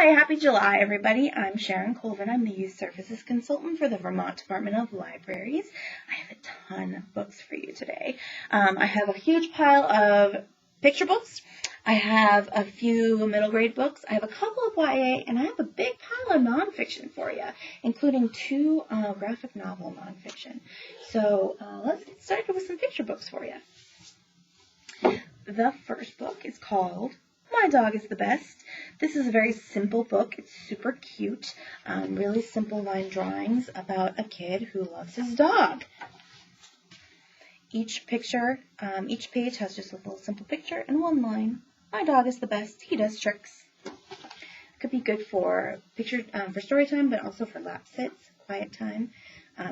Hi, happy July, everybody. I'm Sharon Colvin. I'm the Youth Services Consultant for the Vermont Department of Libraries. I have a ton of books for you today. I have a huge pile of picture books. I have a few middle grade books. I have a couple of YA, and I have a big pile of nonfiction for you, including 2 graphic novel nonfiction. So let's get started with some picture books for you. The first book is called My Dog is the Best. This is a very simple book. It's super cute. Really simple line drawings about a kid who loves his dog. Each page has just a little simple picture and one line. My dog is the best. He does tricks. Could be good for story time, but also for lap sits, quiet time.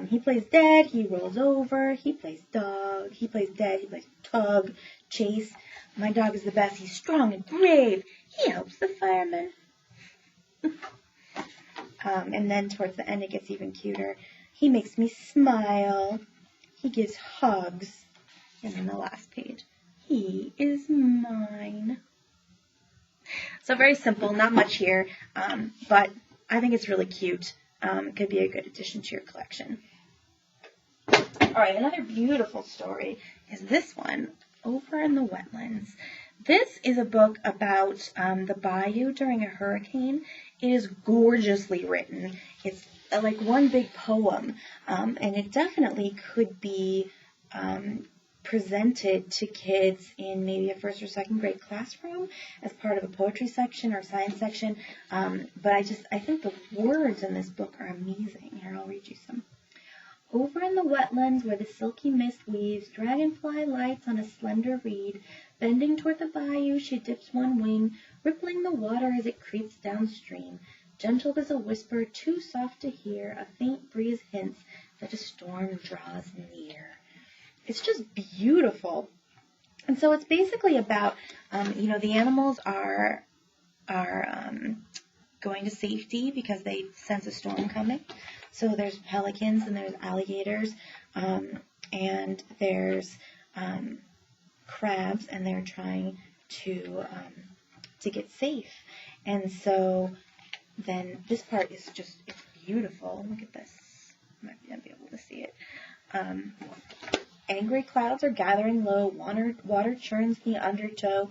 He plays dead. He rolls over. He plays dog. He plays dead. He plays tug, chase. My dog is the best. He's strong and brave. He helps the firemen. And then towards the end, it gets even cuter. He makes me smile. He gives hugs. And then the last page. He is mine. So very simple, not much here, but I think it's really cute. It could be a good addition to your collection. All right, another beautiful story is this one, Over in the Wetlands. This is a book about the bayou during a hurricane. It is gorgeously written. It's like one big poem, and it definitely could be presented to kids in maybe a 1st or 2nd grade classroom as part of a poetry section or science section. But I think the words in this book are amazing. Here, I'll read you some. Over in the wetlands where the silky mist weaves, dragonfly lights on a slender reed. Bending toward the bayou, she dips one wing, rippling the water as it creeps downstream. Gentle as a whisper, too soft to hear, a faint breeze hints that a storm draws near. It's just beautiful. And so it's basically about, the animals are going to safety because they sense a storm coming. So there's pelicans and there's alligators and there's crabs, and they're trying to get safe. And so then this part is just, it's beautiful. Look at this. I might not be able to see it. Angry clouds are gathering low, water churns the undertow.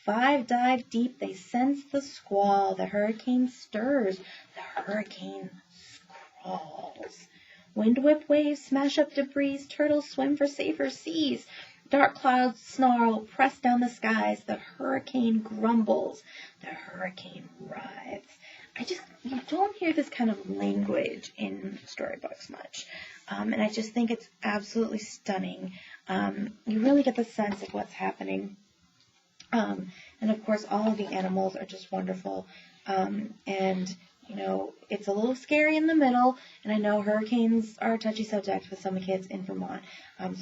5 dive deep, they sense the squall. The hurricane stirs, the hurricane scrawls. Wind whip waves smash up debris, turtles swim for safer seas. Dark clouds snarl, press down the skies. The hurricane grumbles, the hurricane writhes. You don't hear this kind of language in storybooks much. And I just think it's absolutely stunning. You really get the sense of what's happening. And of course, all of the animals are just wonderful. And, it's a little scary in the middle. And I know hurricanes are a touchy subject with some kids in Vermont.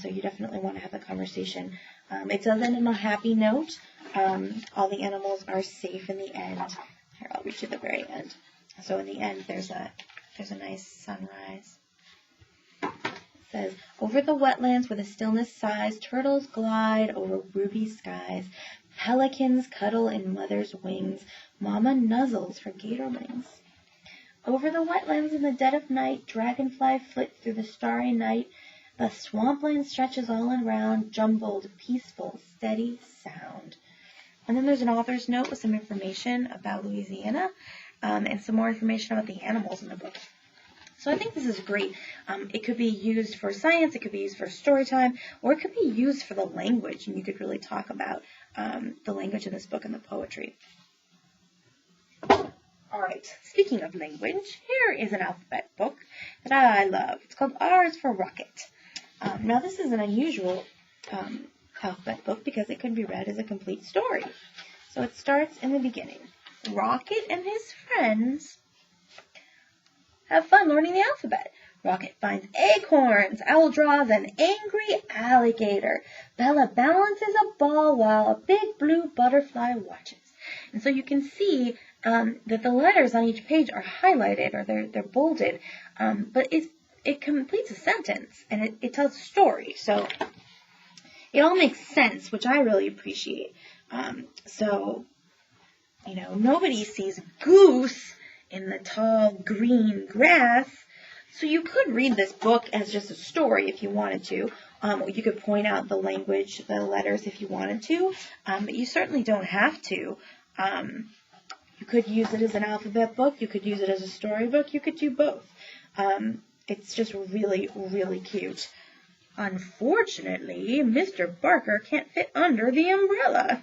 So you definitely want to have a conversation. It does end on a happy note. All the animals are safe in the end. Here, I'll reach to the very end. So in the end, there's a nice sunrise. It says, over the wetlands where the stillness sighs, turtles glide over ruby skies. Pelicans cuddle in mother's wings. Mama nuzzles her gatorlings. Over the wetlands in the dead of night, dragonfly flit through the starry night. The swampland stretches all around, jumbled, peaceful, steady sound. And then there's an author's note with some information about Louisiana and some more information about the animals in the book. So I think this is great. It could be used for science, it could be used for story time, or it could be used for the language, and you could really talk about the language in this book and the poetry. All right, speaking of language, here is an alphabet book that I love. It's called R is for Rocket. Now this is an unusual alphabet book because it could be read as a complete story. So it starts in the beginning. Rocket and his friends have fun learning the alphabet. Rocket finds acorns. Owl draws an angry alligator. Bella balances a ball while a big blue butterfly watches. And so you can see that the letters on each page are highlighted or they're bolded, but it completes a sentence and it tells a story. So it all makes sense, which I really appreciate. So nobody sees goose in the tall green grass. So you could read this book as just a story if you wanted to. You could point out the language, the letters if you wanted to, but you certainly don't have to. You could use it as an alphabet book. You could use it as a storybook. You could do both. It's just really, really cute. Unfortunately, Mr. Barker can't fit under the umbrella.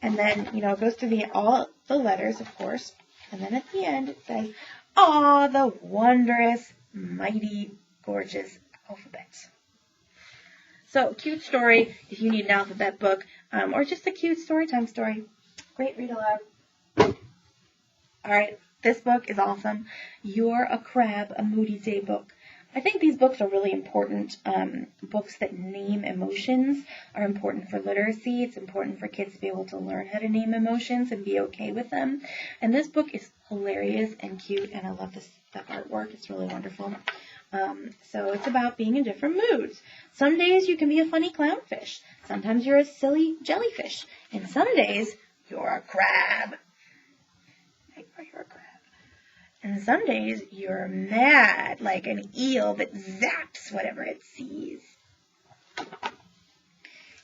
And then, it goes through all the letters, of course. And then at the end, it says, "Aw, the wondrous, mighty, gorgeous alphabet." So, cute story if you need an alphabet book, or just a cute storytime story. Great read aloud. All right, this book is awesome. You're a Crab, a Moody Day book. I think these books are really important. Books that name emotions are important for literacy. It's important for kids to be able to learn how to name emotions and be okay with them. And this book is hilarious and cute, and I love the artwork. It's really wonderful. So it's about being in different moods. Some days you can be a funny clownfish. Sometimes you're a silly jellyfish. And some days you're a crab. You're a crab. And some days you're mad, like an eel that zaps whatever it sees.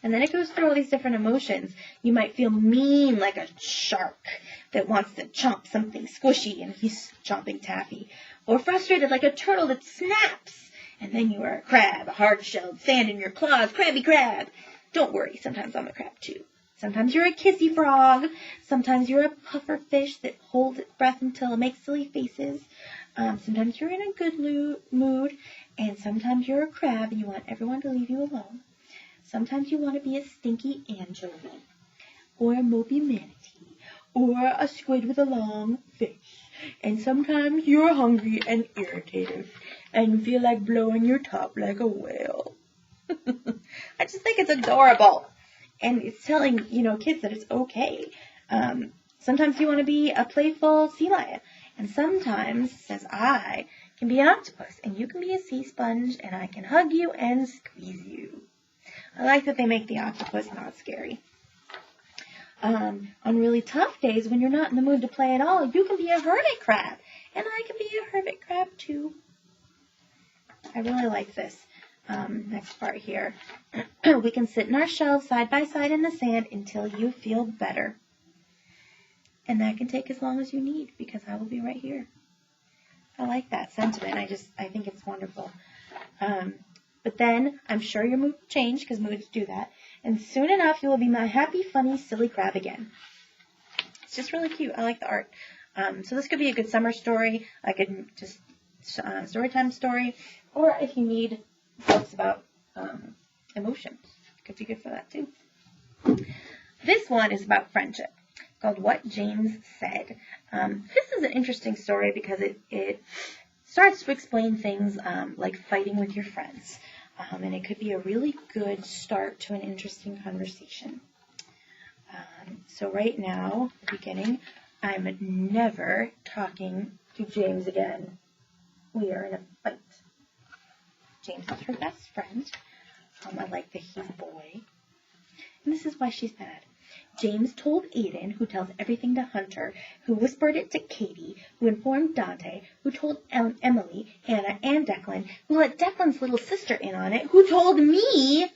And then it goes through all these different emotions. You might feel mean like a shark that wants to chomp something squishy and he's chomping taffy. Or frustrated like a turtle that snaps. And then you are a crab, a hard-shelled, sand in your claws, crabby crab. Don't worry, sometimes I'm a crab too. Sometimes you're a kissy frog. Sometimes you're a puffer fish that holds its breath until it makes silly faces. Sometimes you're in a good mood. And sometimes you're a crab and you want everyone to leave you alone. Sometimes you want to be a stinky anchovy. Or a mopey manatee. Or a squid with a long fish. And sometimes you're hungry and irritated. And you feel like blowing your top like a whale. I just think it's adorable. And it's telling, kids that it's okay. Sometimes you want to be a playful sea lion. And sometimes, says I, can be an octopus. And you can be a sea sponge. And I can hug you and squeeze you. I like that they make the octopus not scary. On really tough days when you're not in the mood to play at all, you can be a hermit crab. And I can be a hermit crab too. I really like this. Next part here. We can sit in our shells side by side in the sand until you feel better. And that can take as long as you need because I will be right here. I like that sentiment. I think it's wonderful. But then I'm sure your mood will change because moods do that. And soon enough you will be my happy, funny, silly crab again. It's just really cute. I like the art. So this could be a good summer story. I could just storytime story. Or if you need books about emotions. Could be good for that too. This one is about friendship, called What James Said. This is an interesting story because it starts to explain things like fighting with your friends. And it could be a really good start to an interesting conversation. So right now, at the beginning, I'm never talking to James again. We are in a fight. James is her best friend. I like that he's a boy. And this is why she's mad. James told Aiden, who tells everything to Hunter, who whispered it to Katie, who informed Dante, who told Emily, Anna, and Declan, who let Declan's little sister in on it, who told me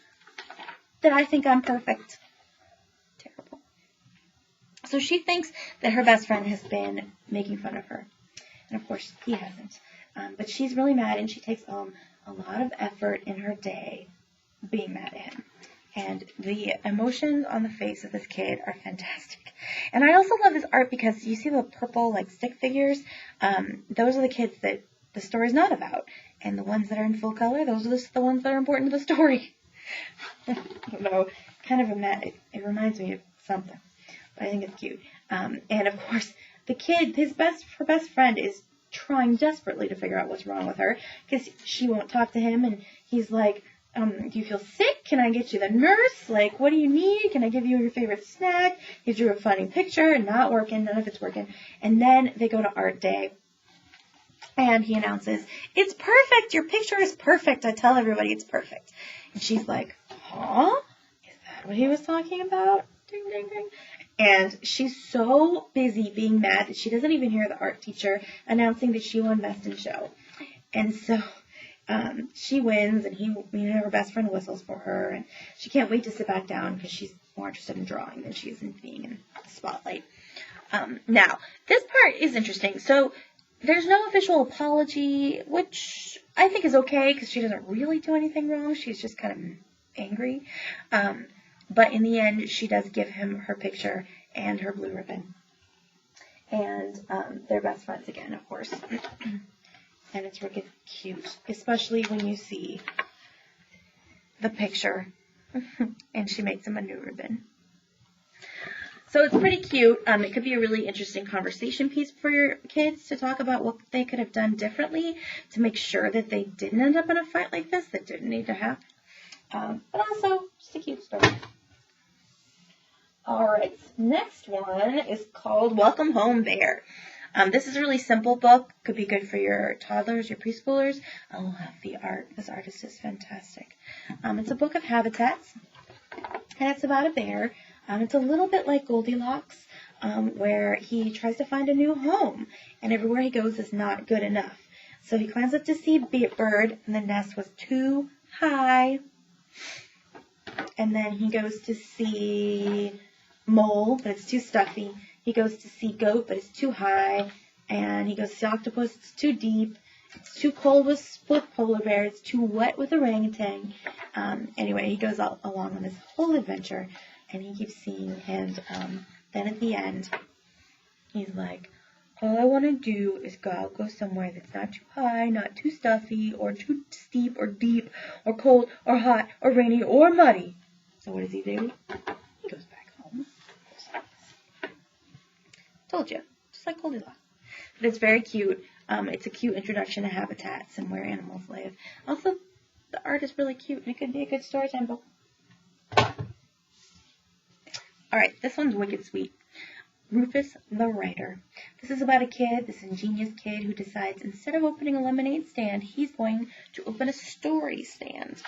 that I think I'm perfect. Terrible. So she thinks that her best friend has been making fun of her. And of course, he hasn't. But she's really mad, and she takes a lot of effort in her day being mad at him. And the emotions on the face of this kid are fantastic. And I also love this art because you see the purple stick figures. Those are the kids that the story's not about. And the ones that are in full color, those are the ones that are important to the story. I don't know, kind of it reminds me of something. But I think it's cute. And of course, the kid, her best friend is trying desperately to figure out what's wrong with her because she won't talk to him. And he's like, do you feel sick? Can I get you the nurse? What do you need? Can I give you your favorite snack? He drew a funny picture and not working. None of it's working. And then they go to art day. And he announces, it's perfect. Your picture is perfect. I tell everybody it's perfect. And she's like, huh? Is that what he was talking about? Ding, ding, ding. And she's so busy being mad that she doesn't even hear the art teacher announcing that she will invest in show. And so she wins, and her best friend whistles for her, and she can't wait to sit back down because she's more interested in drawing than she is in being in the spotlight. Now, this part is interesting. So there's no official apology, which I think is okay because she doesn't really do anything wrong. She's just kind of angry. But in the end, she does give him her picture and her blue ribbon. And they're best friends again, of course. And it's really cute, especially when you see the picture. And she makes him a new ribbon. So it's pretty cute. It could be a really interesting conversation piece for your kids to talk about what they could have done differently to make sure that they didn't end up in a fight like this that didn't need to happen. But also, just a cute story. Alright, next one is called Welcome Home, Bear. This is a really simple book. Could be good for your toddlers, your preschoolers. I love the art. This artist is fantastic. It's a book of habitats, and it's about a bear. It's a little bit like Goldilocks, where he tries to find a new home, and everywhere he goes is not good enough. So he climbs up to see a bird, and the nest was too high. And then he goes to see mole, but it's too stuffy. He goes to see goat, but it's too high. And he goes to see octopus, it's too deep. It's too cold with polar bear. It's too wet with orangutan. Anyway, he goes along on this whole adventure. And he keeps seeing, and then at the end, he's like, all I want to do is go somewhere that's not too high, not too stuffy, or too steep, or deep, or cold, or hot, or rainy, or muddy. So what does he do? He goes back home. Told you, just like Goldilocks. But it's very cute. It's a cute introduction to habitats and where animals live. Also, the art is really cute, and it could be a good story time book. Alright, this one's wicked sweet. Rufus the Writer. This is about a kid, this ingenious kid, who decides instead of opening a lemonade stand, he's going to open a story stand.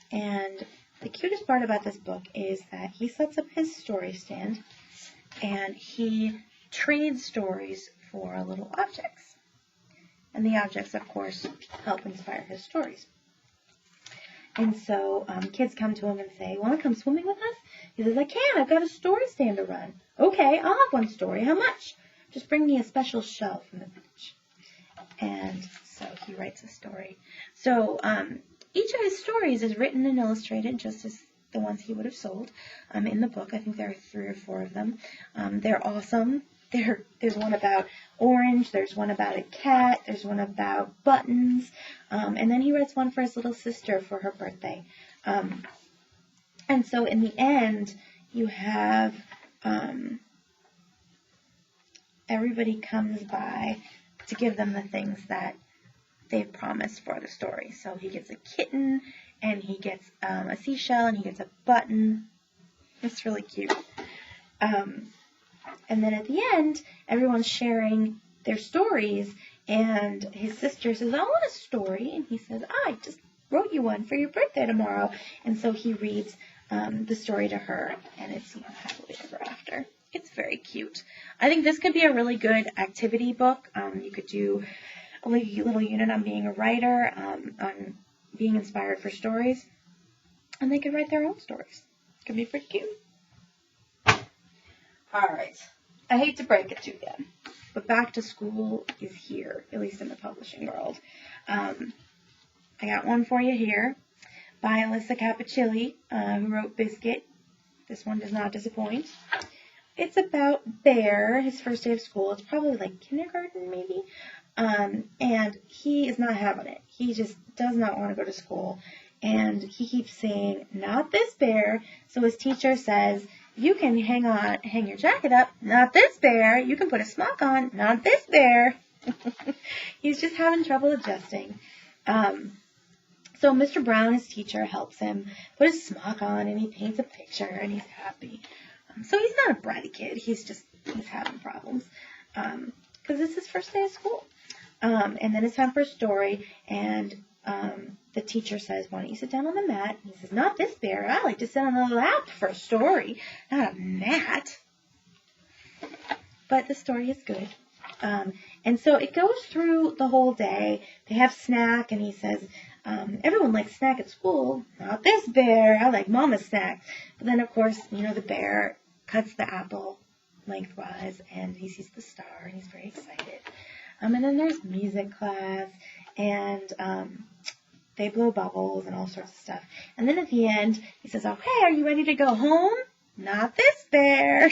And the cutest part about this book is that he sets up his story stand and he trades stories for little objects. And the objects, of course, help inspire his stories. And so kids come to him and say, want to come swimming with us? He says, I can. I've got a story stand to run. Okay, I'll have one story. How much? Just bring me a special shell from the beach. And so he writes a story. So each of his stories is written and illustrated just as the ones he would have sold in the book. I think there are 3 or 4 of them. They're awesome. There's one about orange, there's one about a cat, there's one about buttons, and then he writes one for his little sister for her birthday. And so in the end, you have everybody comes by to give them the things that they've promised for the story. So he gets a kitten, and he gets a seashell, and he gets a button. It's really cute. And then at the end, everyone's sharing their stories, and his sister says, I want a story, and he says, I just wrote you one for your birthday tomorrow. And so he reads the story to her, and it's happily ever after. It's very cute. I think this could be a really good activity book. You could do a little unit on being a writer, on being inspired for stories, and they could write their own stories. It could be pretty cute. All right. I hate to break it to you, but back to school is here, at least in the publishing world. I got one for you here by Alyssa Capucilli, who wrote Biscuit. This one does not disappoint. It's about Bear, his first day of school. It's probably like kindergarten, maybe. And he is not having it. He just does not want to go to school. And he keeps saying, not this Bear. So his teacher says, you can hang your jacket up, not this Bear. You can put a smock on, not this Bear. He's just having trouble adjusting. So Mr. Brown, his teacher, helps him put his smock on, and he paints a picture, and he's happy. So he's not a bratty kid. He's having problems because it's his first day of school. And then it's time for a story, and the teacher says, why don't you sit down on the mat? And he says, not this Bear. I like to sit on the lap for a story, not a mat. But the story is good. And so it goes through the whole day. They have snack, and he says, everyone likes snack at school. Not this bear. I like Mama's snack. But then, of course, the bear cuts the apple lengthwise, and he sees the star, and he's very excited. And then there's music class, and they blow bubbles and all sorts of stuff. And then at the end, he says, okay, are you ready to go home? Not this bear.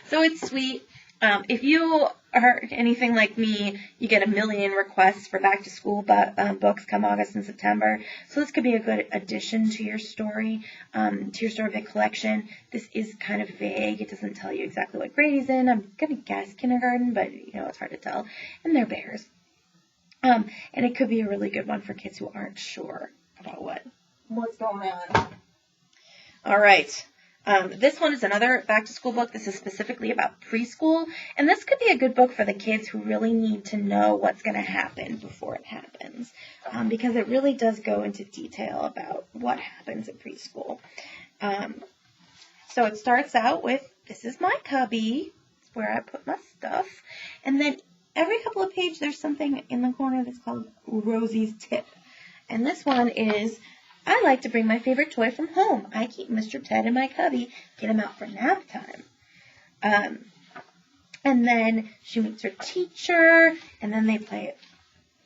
So it's sweet. If you are anything like me, you get a million requests for back-to-school books come August and September. So this could be a good addition to your story, to your story book collection. This is kind of vague. It doesn't tell you exactly what grade he's in. I'm going to guess kindergarten, but, it's hard to tell. And they're bears. And it could be a really good one for kids who aren't sure about what's going on. All right. This one is another back-to-school book. This is specifically about preschool, and this could be a good book for the kids who really need to know what's going to happen before it happens, because it really does go into detail about what happens at preschool. So it starts out with, this is my cubby. It's where I put my stuff, and then every couple of pages there's something in the corner that's called Rosie's Tip, and this one is, I like to bring my favorite toy from home. I keep Mr. Ted in my cubby, get him out for nap time. And then she meets her teacher, and then they play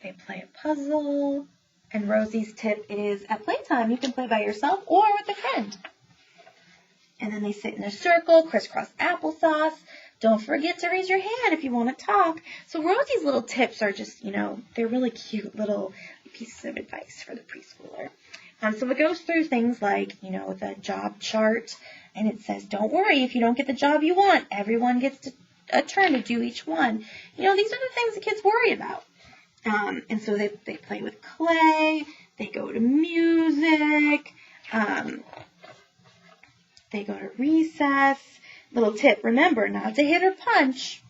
a puzzle. And Rosie's tip is, at playtime, you can play by yourself or with a friend. And then they sit in a circle, crisscross applesauce. Don't forget to raise your hand if you want to talk. So Rosie's little tips are just, they're really cute little pieces of advice for the preschooler. So it goes through things like, the job chart, and it says, don't worry if you don't get the job you want. Everyone gets a turn to do each one. These are the things the kids worry about. And so they play with clay, they go to music, they go to recess. Little tip, remember not to hit or punch.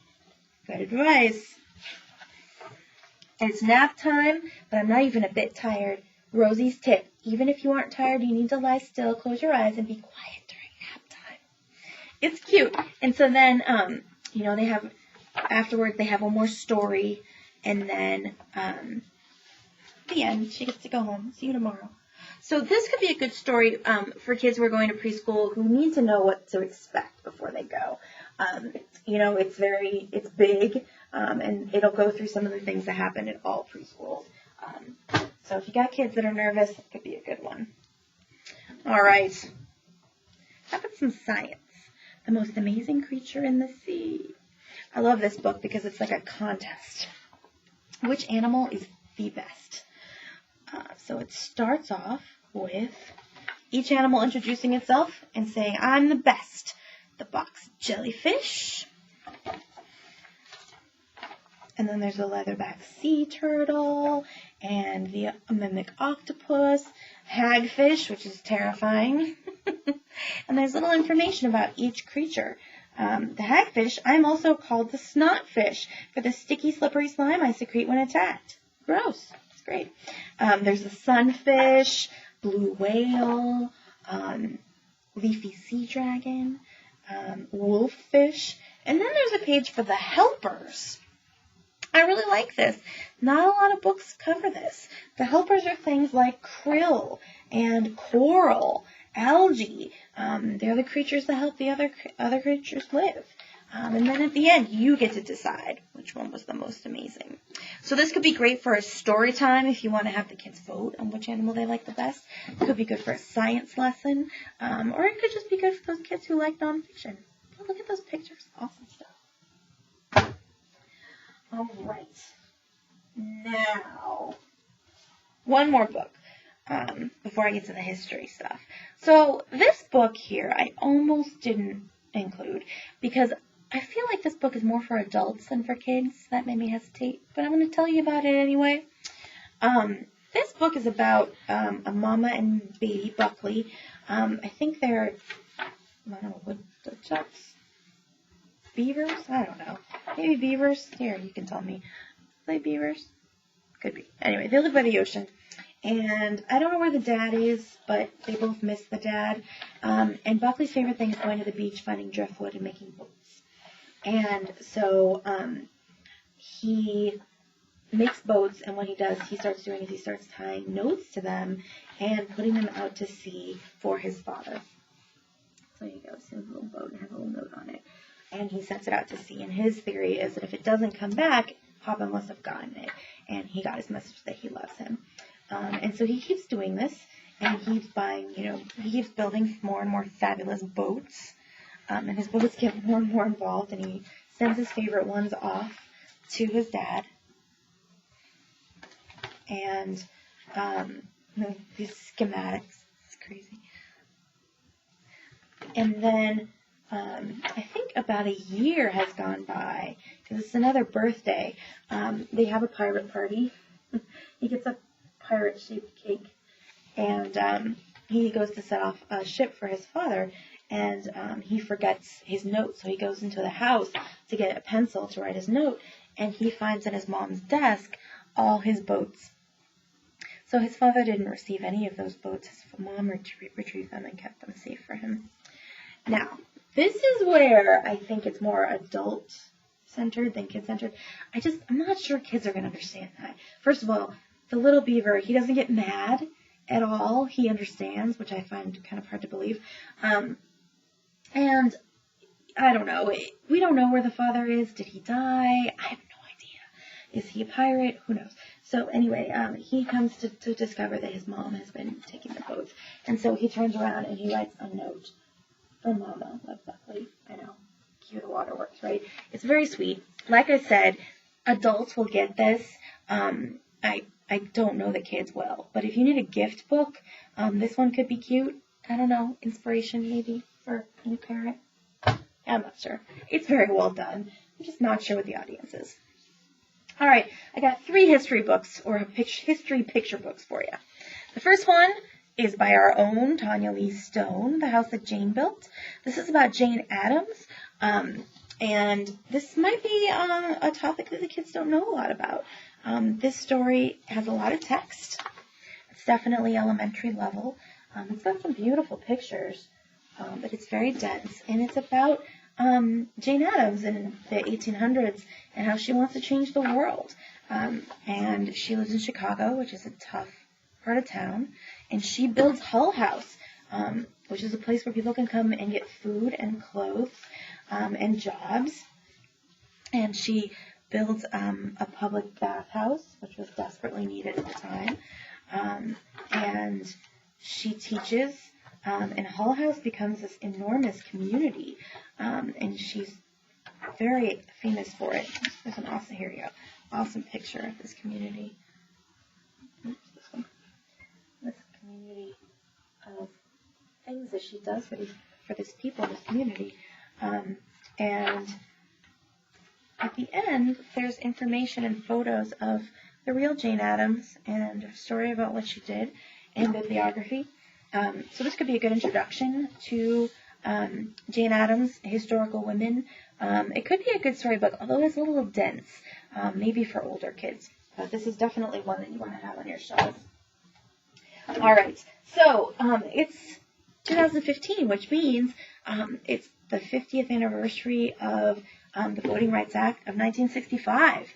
Good advice. It's nap time, but I'm not even a bit tired. Rosie's tip, even if you aren't tired, you need to lie still, close your eyes, and be quiet during nap time. It's cute. And so then, afterwards they have one more story, and then at the end, she gets to go home. See you tomorrow. So this could be a good story for kids who are going to preschool who need to know what to expect before they go. It's big, and it'll go through some of the things that happen at all preschools. So if you got kids that are nervous, it could be a good one. All right. How about some science? The most amazing creature in the sea. I love this book because it's like a contest. Which animal is the best? So it starts off with each animal introducing itself and saying, I'm the best. The box jellyfish. And then there's a leatherback sea turtle, and the mimic octopus, hagfish, which is terrifying. And there's little information about each creature. The hagfish, I'm also called the snotfish for the sticky, slippery slime I secrete when attacked. Gross. It's great. There's the sunfish, blue whale, leafy sea dragon, wolffish, and then there's a page for the helpers. I really like this. Not a lot of books cover this. The helpers are things like krill and coral, algae. They're the creatures that help the other creatures live. And then at the end, you get to decide which one was the most amazing. So this could be great for a story time if you want to have the kids vote on which animal they like the best. It could be good for a science lesson. Or it could just be good for those kids who like nonfiction. Oh, look at those pictures. Awesome stuff. All right. Now, one more book before I get to the history stuff. So this book here I almost didn't include because I feel like this book is more for adults than for kids. That made me hesitate, but I'm going to tell you about it anyway. This book is about a mama and baby Buckley. I think they're, woodchucks? Beavers? I don't know. Maybe beavers? Here, you can tell me. Are they beavers? Could be. Anyway, they live by the ocean. And I don't know where the dad is, but they both miss the dad. And Buckley's favorite thing is going to the beach, finding driftwood, and making boats. And so he makes boats, and what he does, he starts doing is he starts tying notes to them and putting them out to sea for his father. So he goes in his little boat and has a little note on it. And he sends it out to sea. And his theory is that if it doesn't come back, Papa must have gotten it. And he got his message that he loves him. And so he keeps doing this. And he keeps buying, he keeps building more and more fabulous boats. And his boats get more and more involved. And he sends his favorite ones off to his dad. And these schematics. It's crazy. And then I think about a year has gone by, because it's another birthday. They have a pirate party. He gets a pirate-shaped cake, and he goes to set off a ship for his father, and he forgets his note, so he goes into the house to get a pencil to write his note, and he finds in his mom's desk all his boats. So his father didn't receive any of those boats. His mom retrieved them and kept them safe for him. Now, this is where I think it's more adult-centered than kid-centered. I'm not sure kids are going to understand that. First of all, the little beaver, he doesn't get mad at all. He understands, which I find kind of hard to believe. And I don't know. We don't know where the father is. Did he die? I have no idea. Is he a pirate? Who knows? So anyway, he comes to discover that his mom has been taking the boats. And so he turns around and he writes a note. For Mama, like Bagley. I know. Cue the waterworks, right? It's very sweet. Like I said, adults will get this. I don't know that kids will. But if you need a gift book, this one could be cute. I don't know. Inspiration, maybe, for a new parent. I'm not sure. It's very well done. I'm just not sure what the audience is. All right. I got 3 history books, or history picture books for you. The first one is by our own Tanya Lee Stone, The House That Jane Built. This is about Jane Addams, and this might be a topic that the kids don't know a lot about. This story has a lot of text. It's definitely elementary level. It's got some beautiful pictures, but it's very dense, and it's about Jane Addams in the 1800s and how she wants to change the world. And she lives in Chicago, which is a tough part of town, and she builds Hull House, which is a place where people can come and get food and clothes and jobs. And she builds a public bathhouse, which was desperately needed at the time. And she teaches, and Hull House becomes this enormous community, and she's very famous for it. There's an awesome, here we go, awesome picture of this community. This community of things that she does for this people in this community. And at the end, there's information and photos of the real Jane Addams and a story about what she did and bibliography. So this could be a good introduction to Jane Addams, historical women. It could be a good storybook, although it's a little dense, maybe for older kids. But this is definitely one that you want to have on your shelf. All right, so it's 2015, which means it's the 50th anniversary of the Voting Rights Act of 1965,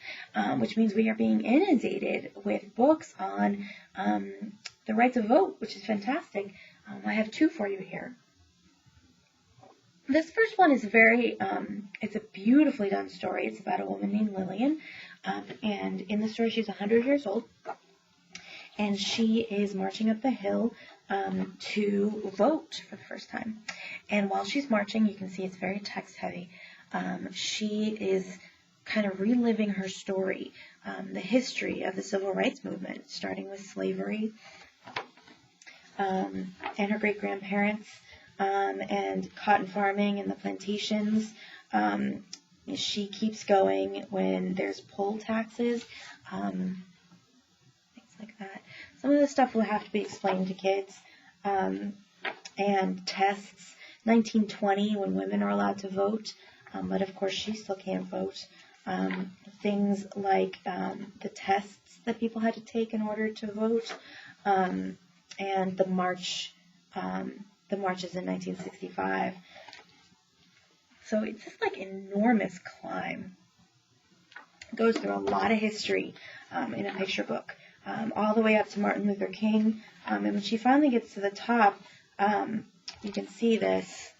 which means we are being inundated with books on the right to vote, which is fantastic. I have 2 for you here. This first one is it's a beautifully done story. It's about a woman named Lillian, and in the story she's 100 years old. And she is marching up the hill to vote for the first time. And while she's marching, you can see it's very text heavy. She is kind of reliving her story, the history of the civil rights movement, starting with slavery and her great-grandparents and cotton farming and the plantations. She keeps going when there's poll taxes, things like that. Some of this stuff will have to be explained to kids. And tests, 1920 when women are allowed to vote, but of course she still can't vote. Things like the tests that people had to take in order to vote, and the marches in 1965. So it's this like enormous climb. It goes through a lot of history in a picture book, all the way up to Martin Luther King. And when she finally gets to the top, you can see this.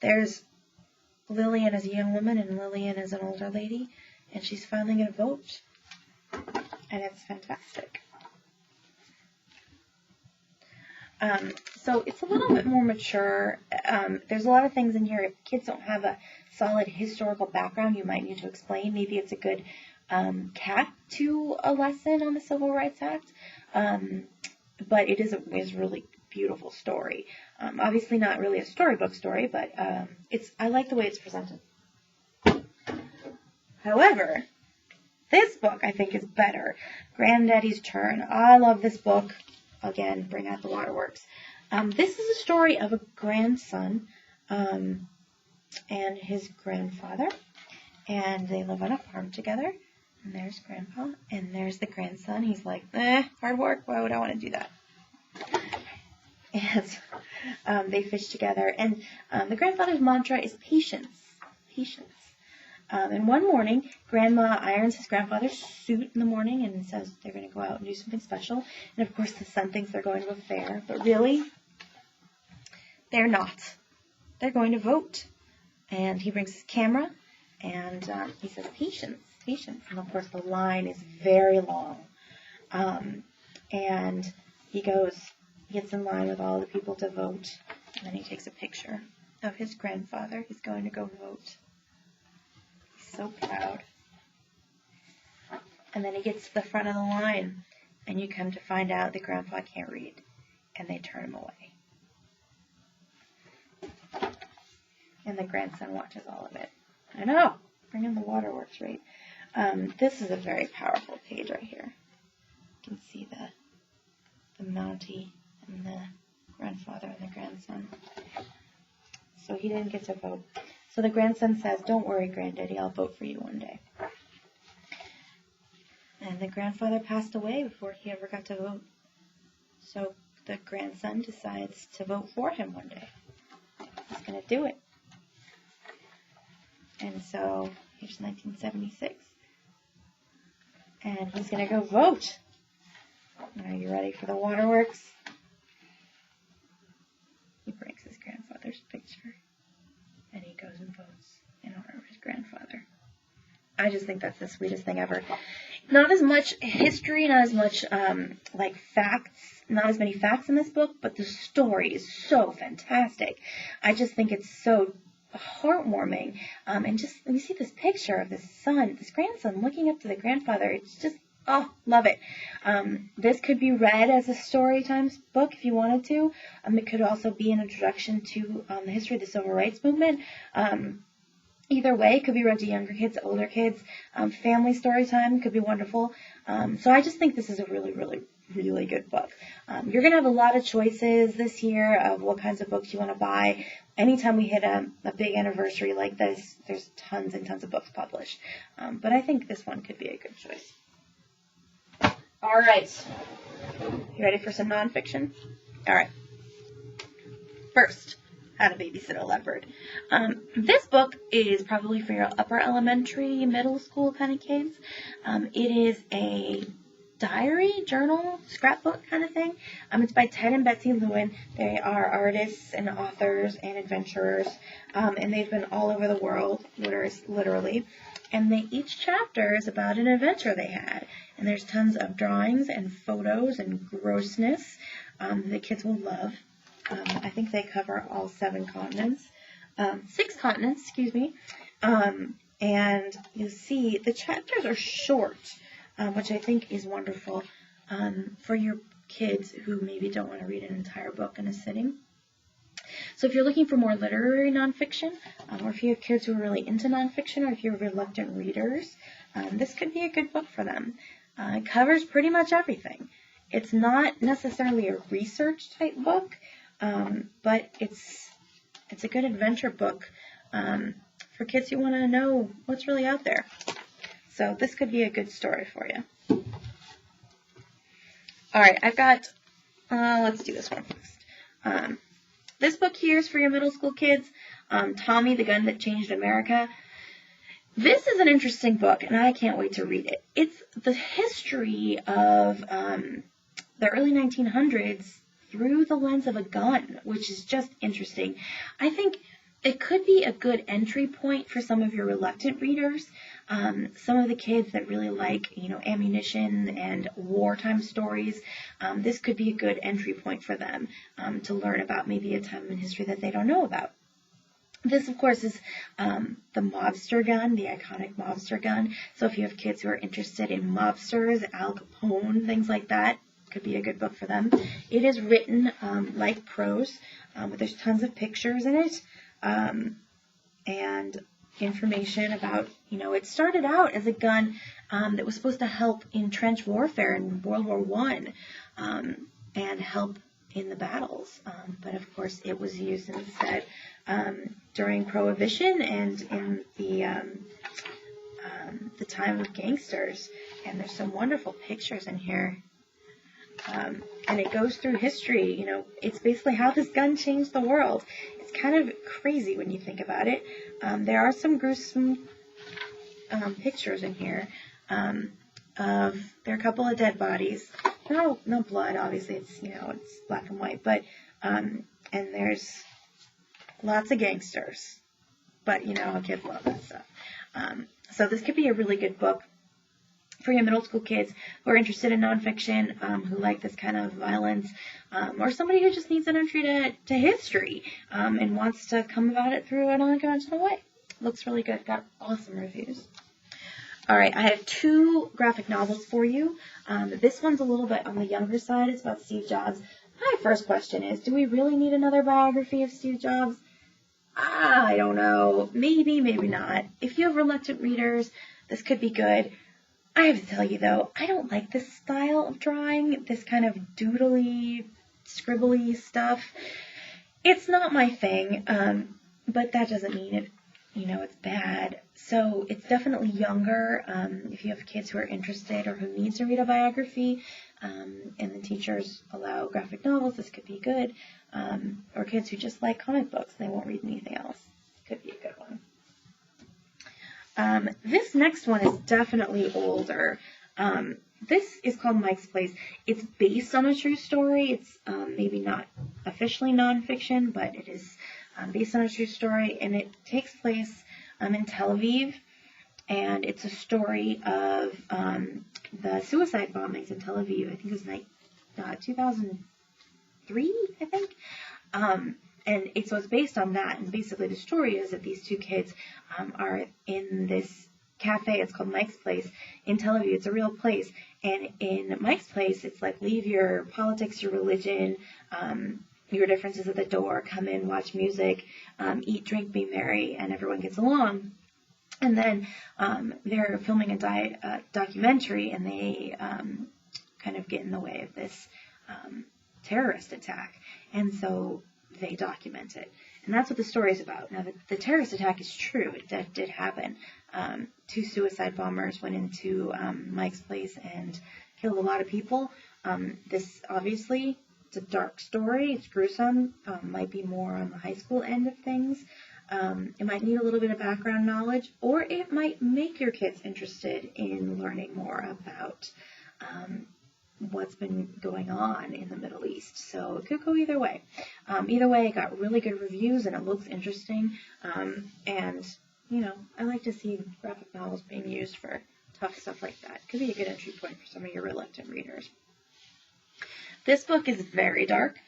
There's Lillian as a young woman and Lillian as an older lady, and she's finally going to vote. And it's fantastic. So it's a little bit more mature. There's a lot of things in here. If kids don't have a solid historical background, you might need to explain. Maybe it's a good cap to a lesson on the Civil Rights Act. But it is a really beautiful story. Obviously not really a storybook story, but I like the way it's presented. However, this book I think is better. Granddaddy's Turn. I love this book. Again, bring out the waterworks. This is a story of a grandson and his grandfather, and they live on a farm together. And there's Grandpa, and there's the grandson. He's like, hard work. Why would I want to do that? And they fish together. And the grandfather's mantra is patience. Patience. And one morning, Grandma irons his grandfather's suit in the morning and says they're going to go out and do something special. And of course, the son thinks they're going to a fair. But really, they're not. They're going to vote. And he brings his camera, and he says, patience, patience. And of course, the line is very long. And he gets in line with all the people to vote. And then he takes a picture of his grandfather. He's going to go vote. So proud. And then he gets to the front of the line, and you come to find out that Grandpa can't read, and they turn him away. And the grandson watches all of it. I know, bring in the waterworks, right? This is a very powerful page right here. You can see the Mountie and the grandfather and the grandson. So he didn't get to vote. So the grandson says, don't worry, Granddaddy, I'll vote for you one day. And the grandfather passed away before he ever got to vote. So the grandson decides to vote for him one day. He's going to do it. And so here's 1976. And he's going to go vote. Are you ready for the waterworks? He breaks his grandfather's picture. And he goes and votes in honor of his grandfather. I just think that's the sweetest thing ever. Not as much history, not as much facts, not as many facts in this book, but the story is so fantastic. I just think it's so heartwarming. And just when you see this picture of this grandson looking up to the grandfather, it's just, oh, love it. This could be read as a story times book if you wanted to. It could also be an introduction to the history of the Civil Rights Movement. Either way, it could be read to younger kids, older kids. Family story time could be wonderful. So I just think this is a really, really, really good book. You're going to have a lot of choices this year of what kinds of books you want to buy. Anytime we hit a big anniversary like this, there's tons and tons of books published. But I think this one could be a good choice. All right. You ready for some nonfiction? All right. First, How to Babysit a Leopard. This book is probably for your upper elementary, middle school kind of kids. It is a diary, journal, scrapbook kind of thing. It's by Ted and Betsy Lewin. They are artists and authors and adventurers, and they've been all over the world, literally. And each chapter is about an adventure they had. And there's tons of drawings and photos and grossness the kids will love. I think they cover all 6 continents, excuse me. And you see the chapters are short, which I think is wonderful for your kids who maybe don't want to read an entire book in a sitting. So if you're looking for more literary nonfiction, or if you have kids who are really into nonfiction, or if you're reluctant readers, this could be a good book for them. It covers pretty much everything. It's not necessarily a research type book, but it's a good adventure book for kids who want to know what's really out there. So this could be a good story for you. All right, I've got, let's do this one first. This book here is for your middle school kids. Tommy, the Gun That Changed America. This is an interesting book, and I can't wait to read it. It's the history of the early 1900s through the lens of a gun, which is just interesting. I think it could be a good entry point for some of your reluctant readers. Some of the kids that really like, ammunition and wartime stories, this could be a good entry point for them to learn about maybe a time in history that they don't know about. This, of course, is the mobster gun, the iconic mobster gun. So if you have kids who are interested in mobsters, Al Capone, things like that, could be a good book for them. It is written like prose, but there's tons of pictures in it and information about, it started out as a gun that was supposed to help in trench warfare in World War I and help in the battles. But, of course, it was used instead during Prohibition and in the time of gangsters. And there's some wonderful pictures in here. And it goes through history. It's basically how this gun changed the world. It's kind of crazy when you think about it. There are some gruesome pictures in here. There are a couple of dead bodies. No blood, obviously. It's black and white. But and there's lots of gangsters. But kids love that stuff. So this could be a really good book for your middle school kids who are interested in nonfiction, who like this kind of violence, or somebody who just needs an entry to history and wants to come about it through an unconventional way. Looks really good. Got awesome reviews. All right, I have 2 graphic novels for you. This one's a little bit on the younger side. It's about Steve Jobs. My first question is, do we really need another biography of Steve Jobs? I don't know. Maybe, maybe not. If you have reluctant readers, this could be good. I have to tell you, though, I don't like this style of drawing, this kind of doodly, scribbly stuff. It's not my thing, but that doesn't mean it, it's bad. So it's definitely younger. If you have kids who are interested or who need to read a biography, and the teachers allow graphic novels, this could be good. Or kids who just like comic books, they won't read anything else. Could be a good one. This next one is definitely older. This is called Mike's Place. It's based on a true story. It's maybe not officially nonfiction, but it is based on a true story, and it takes place in Tel Aviv, and it's a story of the suicide bombings in Tel Aviv. I think it was 2003, I think. And so it's based on that, and basically the story is that these 2 kids are in this cafe. It's called Mike's Place in Tel Aviv. It's a real place, and in Mike's Place, it's like leave your politics, your religion, your differences at the door, come in, watch music, eat, drink, be merry, and everyone gets along. And then they're filming a documentary, and they kind of get in the way of this terrorist attack, and so they document it. And that's what the story is about. Now, the terrorist attack is true. It did happen. 2 suicide bombers went into Mike's Place and killed a lot of people. This, obviously, it's a dark story. It's gruesome. Might be more on the high school end of things. It might need a little bit of background knowledge, or it might make your kids interested in learning more about what's been going on in the Middle East. So it could go either way. Either way, it got really good reviews and it looks interesting. And, I like to see graphic novels being used for tough stuff like that. Could be a good entry point for some of your reluctant readers. This book is very dark.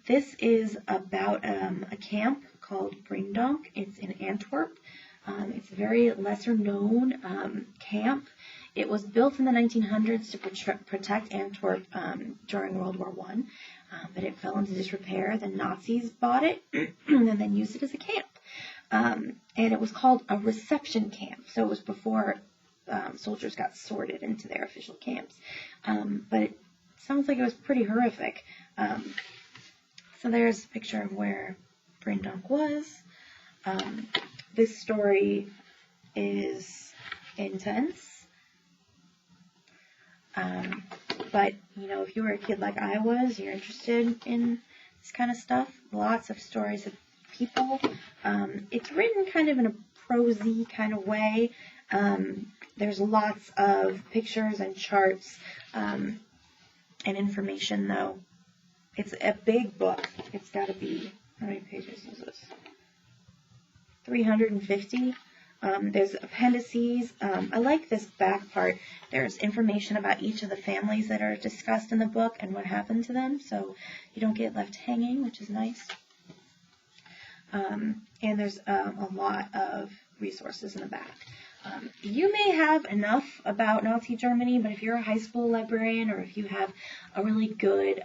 This is about a camp called Groenink. It's in Antwerp. It's a very lesser known camp. It was built in the 1900s to protect Antwerp during World War I, but it fell into disrepair. The Nazis bought it and then used it as a camp. And it was called a reception camp, so it was before soldiers got sorted into their official camps. But it sounds like it was pretty horrific. So there's a picture of where Groenink was. This story is intense. But, if you were a kid like I was, you're interested in this kind of stuff, lots of stories people. It's written kind of in a prosy kind of way. There's lots of pictures and charts and information, though. It's a big book. It's got to be, how many pages is this? 350. There's appendices. I like this back part. There's information about each of the families that are discussed in the book and what happened to them, so you don't get left hanging, which is nice. And there's a lot of resources in the back. You may have enough about Nazi Germany, but if you're a high school librarian or if you have a really good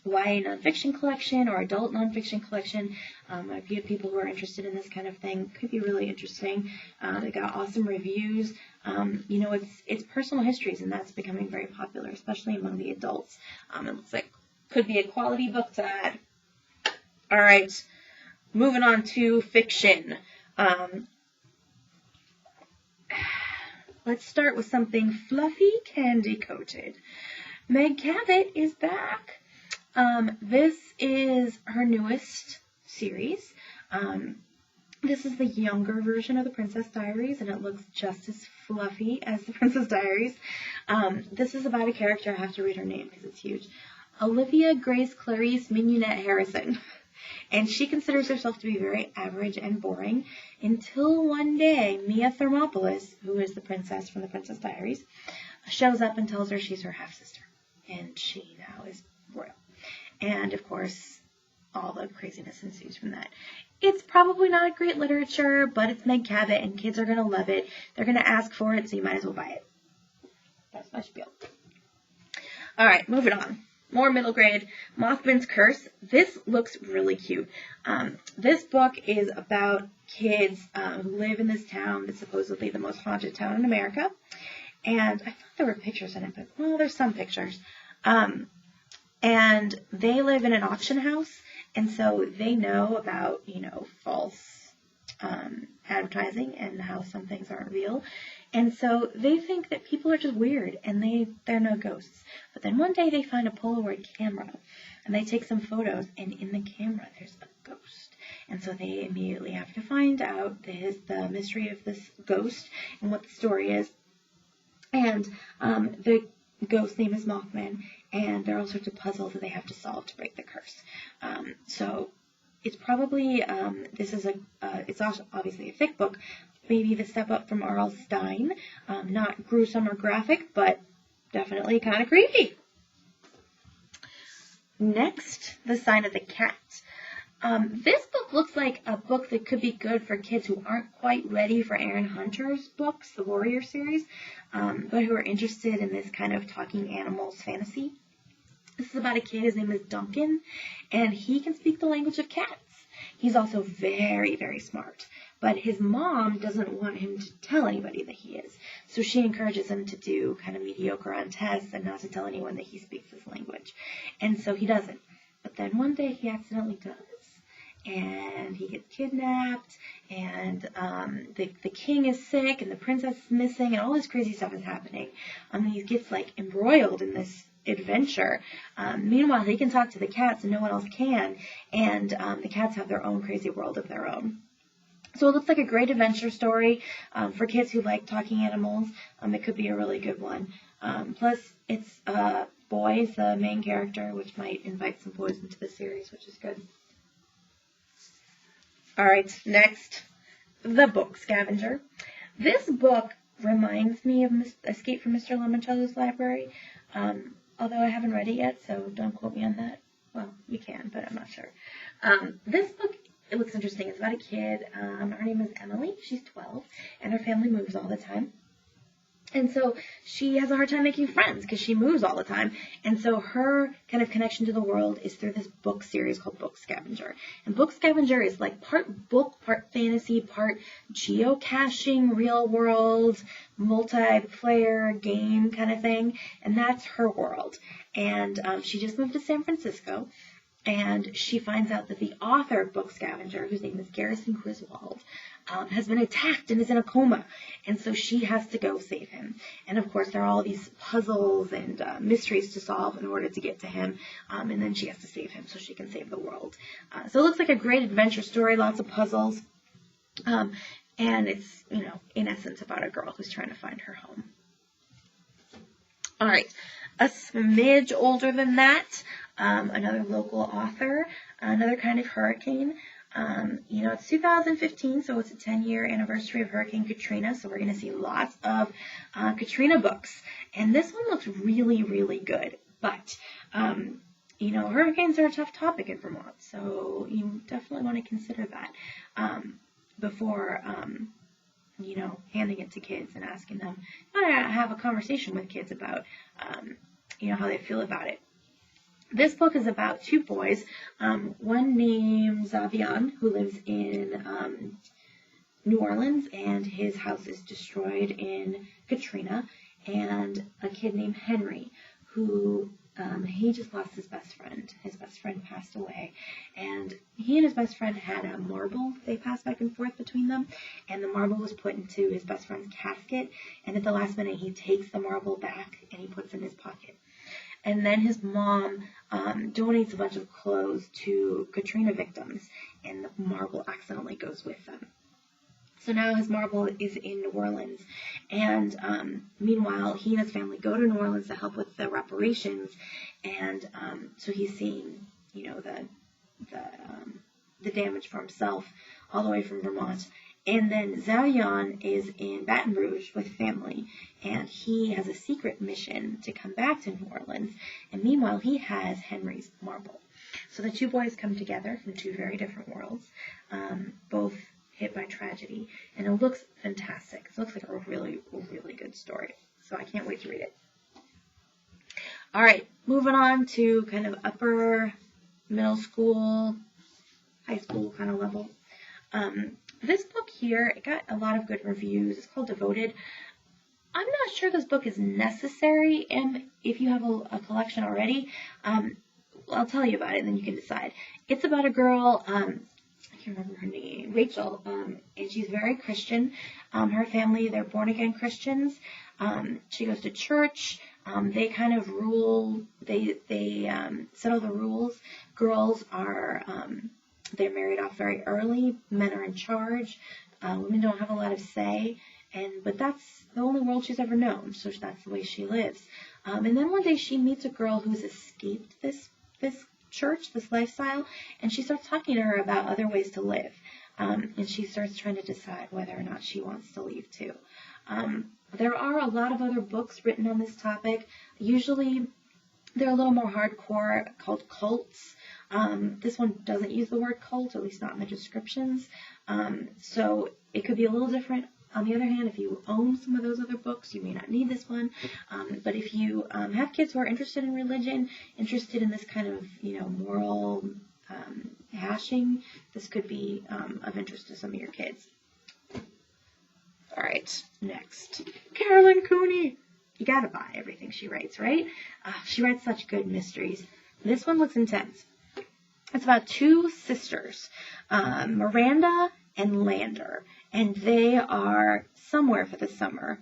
YA nonfiction collection or adult nonfiction collection, if you have people who are interested in this kind of thing, it could be really interesting. They got awesome reviews. It's personal histories, and that's becoming very popular, especially among the adults. It looks like could be a quality book to add. All right, moving on to fiction. Let's start with something fluffy, candy-coated. Meg Cabot is back. This is her newest series. This is the younger version of the Princess Diaries, and it looks just as fluffy as the Princess Diaries. This is about a character, I have to read her name because it's huge. Olivia Grace Clarice Mignonette Harrison. And she considers herself to be very average and boring until one day Mia Thermopolis, who is the princess from the Princess Diaries, shows up and tells her she's her half-sister. And she now is royal. And, of course, all the craziness ensues from that. It's probably not great literature, but it's Meg Cabot, and kids are going to love it. They're going to ask for it, so you might as well buy it. That's my spiel. All right, moving on. More middle grade. Mothmans Curse. This looks really cute. This book is about kids who live in this town that's supposedly the most haunted town in America. And I thought there were pictures in it, but, well, there's some pictures. And they live in an auction house, and so they know about, false advertising and how some things aren't real. And so they think that people are just weird, and they're no ghosts. But then one day they find a Polaroid camera, and they take some photos, and in the camera there's a ghost. And so they immediately have to find out the mystery of this ghost and what the story is. And the ghost's name is Mothman, and there are all sorts of puzzles that they have to solve to break the curse. So it's probably, it's also obviously a thick book, maybe the step up from R.L. Stine. Not gruesome or graphic, but definitely kind of creepy. Next, The Sign of the Cat. This book looks like a book that could be good for kids who aren't quite ready for Aaron Hunter's books, the Warrior series, but who are interested in this kind of talking animals fantasy. This is about a kid, his name is Duncan, and he can speak the language of cats. He's also very, very smart, but his mom doesn't want him to tell anybody that he is, so she encourages him to do kind of mediocre on tests and not to tell anyone that he speaks this language, and so he doesn't. But then one day he accidentally does. And he gets kidnapped, and the king is sick, and the princess is missing, and all this crazy stuff is happening. He gets, embroiled in this adventure. Meanwhile, he can talk to the cats, and no one else can, and the cats have their own crazy world of their own. So it looks like a great adventure story for kids who like talking animals. It could be a really good one. Plus, it's boys, the main character, which might invite some boys into the series, which is good. All right, next, The Book Scavenger. This book reminds me of Escape from Mr. Limoncello's Library, although I haven't read it yet, so don't quote me on that. Well, you can, but I'm not sure. This book, it looks interesting. It's about a kid. Her name is Emily. She's 12, and her family moves all the time. And so she has a hard time making friends because she moves all the time. And so her kind of connection to the world is through this book series called Book Scavenger. And Book Scavenger is part book, part fantasy, part geocaching, real world, multiplayer game kind of thing. And that's her world. And she just moved to San Francisco. And she finds out that the author of Book Scavenger, whose name is Garrison Griswold, has been attacked and is in a coma. And so she has to go save him. And of course, there are all these puzzles and mysteries to solve in order to get to him. And then she has to save him so she can save the world. So it looks like a great adventure story, lots of puzzles. And it's, in essence about a girl who's trying to find her home. All right. A smidge older than that, another local author, another kind of hurricane. It's 2015, so it's a 10-year anniversary of Hurricane Katrina, so we're going to see lots of Katrina books. And this one looks really, really good. But, hurricanes are a tough topic in Vermont, so you definitely want to consider that before, handing it to kids and asking them how to have a conversation with kids about, how they feel about it. This book is about two boys, one named Zavian, who lives in New Orleans, and his house is destroyed in Katrina, and a kid named Henry, who he just lost his best friend. His best friend passed away, and he and his best friend had a marble they passed back and forth between them, and the marble was put into his best friend's casket, and at the last minute he takes the marble back and he puts it in his pocket. And then his mom donates a bunch of clothes to Katrina victims, and the marble accidentally goes with them. So now his marble is in New Orleans, and meanwhile, he and his family go to New Orleans to help with the reparations, and so he's seeing, the damage for himself all the way from Vermont. And then Zavian is in Baton Rouge with family, and he has a secret mission to come back to New Orleans, and meanwhile he has Henry's marble. So the two boys come together from two very different worlds, both hit by tragedy, and it looks fantastic. It looks like a really, really good story, so I can't wait to read it. All right, moving on to kind of upper middle school, high school kind of level. This book here, it got a lot of good reviews. It's called Devoted. I'm not sure this book is necessary, and if you have a collection already, I'll tell you about it, and then you can decide. It's about a girl, I can't remember her name, Rachel, and she's very Christian. Her family, they're born-again Christians. She goes to church. They kind of rule, they settle the rules. Girls are... they're married off very early. Men are in charge. Women don't have a lot of say. But that's the only world she's ever known. So that's the way she lives. And then one day she meets a girl who's escaped this church, this lifestyle. And she starts talking to her about other ways to live. And she starts trying to decide whether or not she wants to leave too. There are a lot of other books written on this topic. Usually they're a little more hardcore, called cults. This one doesn't use the word cult, at least not in the descriptions. So it could be a little different. On the other hand, if you own some of those other books, you may not need this one. But if you have kids who are interested in religion, interested in this kind of, moral hashing, this could be of interest to some of your kids. All right, next. Carolyn Cooney. You gotta buy everything she writes, right? She writes such good mysteries. This one looks intense. It's about two sisters, Miranda and Lander, and they are somewhere for the summer,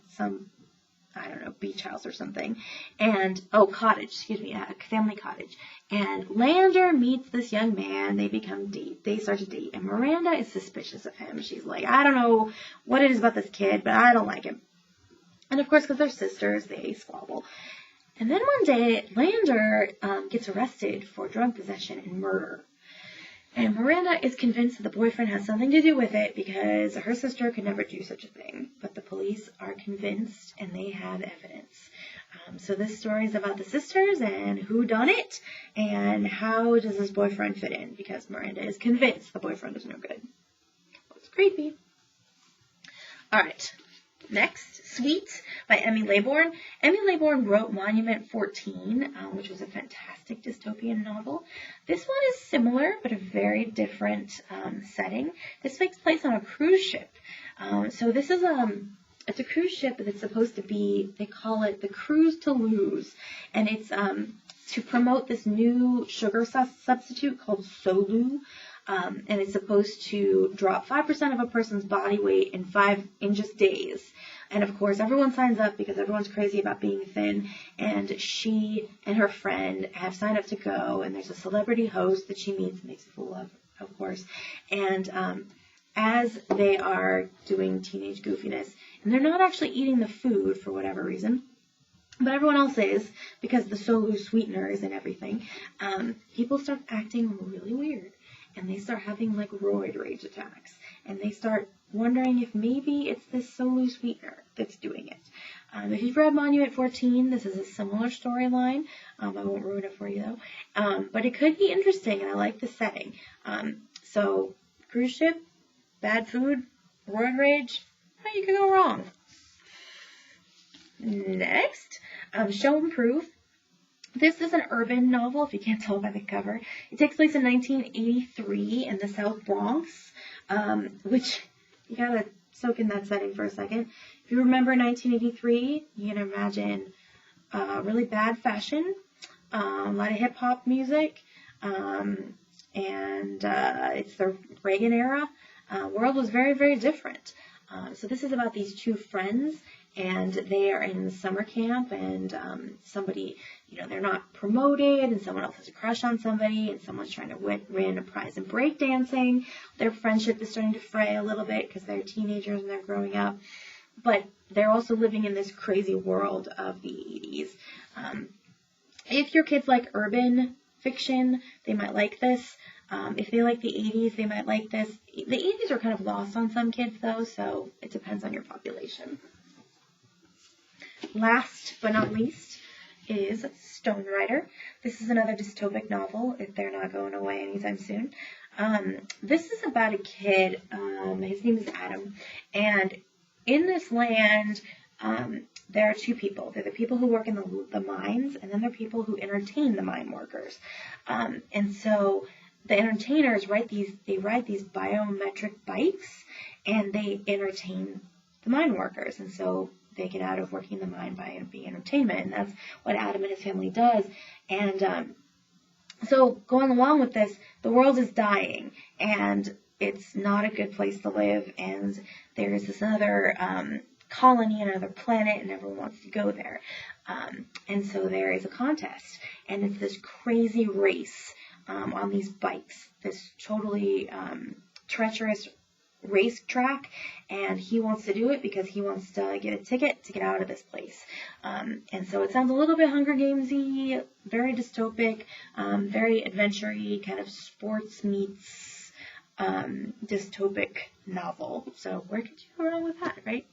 beach house or something, and, cottage, a family cottage, and Lander meets this young man, they start to date, and Miranda is suspicious of him. She's like, I don't know what it is about this kid, but I don't like him. And of course, because they're sisters, they squabble. And then one day, Lander gets arrested for drug possession and murder. And Miranda is convinced that the boyfriend has something to do with it because her sister could never do such a thing. But the police are convinced and they have evidence. So this story is about the sisters and who done it and how does this boyfriend fit in, because Miranda is convinced the boyfriend is no good. It's creepy. All right. Next, Sweet by Emmy Laybourne. Emmy Laybourne wrote Monument 14, which was a fantastic dystopian novel. This one is similar, but a very different setting. This takes place on a cruise ship. So this is it's a cruise ship that's supposed to be, they call it the Cruise to Lose. And it's to promote this new sugar substitute called Solu. and it's supposed to drop 5% of a person's body weight in just days. And of course, everyone signs up because everyone's crazy about being thin. And she and her friend have signed up to go. And there's a celebrity host that she meets and makes a fool of course. And as they are doing teenage goofiness, and they're not actually eating the food for whatever reason, but everyone else is, because the Solu sweeteners and everything, people start acting really weird. And they start having like roid rage attacks. And they start wondering if maybe it's this Solu sweetener that's doing it. If you've read Monument 14, this is a similar storyline. I won't ruin it for you though. But it could be interesting, and I like the setting. So, cruise ship, bad food, roid rage, how you could go wrong? Next, Show and Prove. This is an urban novel, if you can't tell by the cover. It takes place in 1983 in the South Bronx, which you gotta soak in that setting for a second. If you remember 1983, you can imagine really bad fashion, a lot of hip-hop music, and it's the Reagan era. World was very, very different. So this is about these two friends, and they are in summer camp, and somebody, they're not promoted, and someone else has a crush on somebody, and someone's trying to win a prize in breakdancing. Their friendship is starting to fray a little bit because they're teenagers and they're growing up, but they're also living in this crazy world of the 80s. If your kids like urban fiction, they might like this. If they like the 80s, they might like this. The 80s are kind of lost on some kids, though, so it depends on your population. Last but not least is Stone Rider. This is another dystopic novel, if they're not going away anytime soon. This is about a kid, his name is Adam, and in this land, there are two people. They're the people who work in the mines, and then there are people who entertain the mine workers. And so the entertainers ride these biometric bikes, and they entertain the mine workers. And so they get out of working the mine by being entertainment, and that's what Adam and his family does. And so going along with this, the world is dying, and it's not a good place to live, and there's this other colony, another planet, and everyone wants to go there. And so there is a contest, and it's this crazy race on these bikes, this totally treacherous racetrack, and he wants to do it because he wants to get a ticket to get out of this place. And so it sounds a little bit Hunger Games-y, very dystopic, very adventure-y, kind of sports meets dystopic novel. So where could you go wrong with that, right?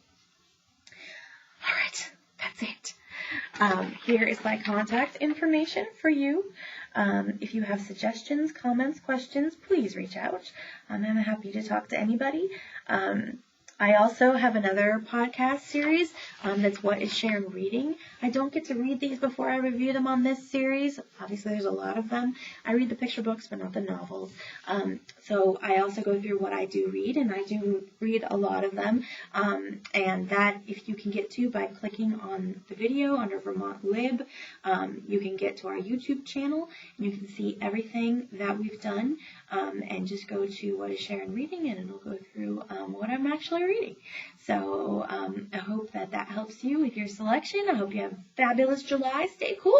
All right, that's it. Here is my contact information for you. If you have suggestions, comments, questions, please reach out. I'm happy to talk to anybody. I also have another podcast series that's What is Sharon Reading. I don't get to read these before I review them on this series. Obviously, there's a lot of them. I read the picture books, but not the novels. So I also go through what I do read, and I do read a lot of them. And that, if you can get to by clicking on the video under Vermont Lib, you can get to our YouTube channel, and you can see everything that we've done. And just go to What is Sharon Reading, and it'll go through what I'm actually reading. So I hope that helps you with your selection. I hope you have a fabulous July. Stay cool.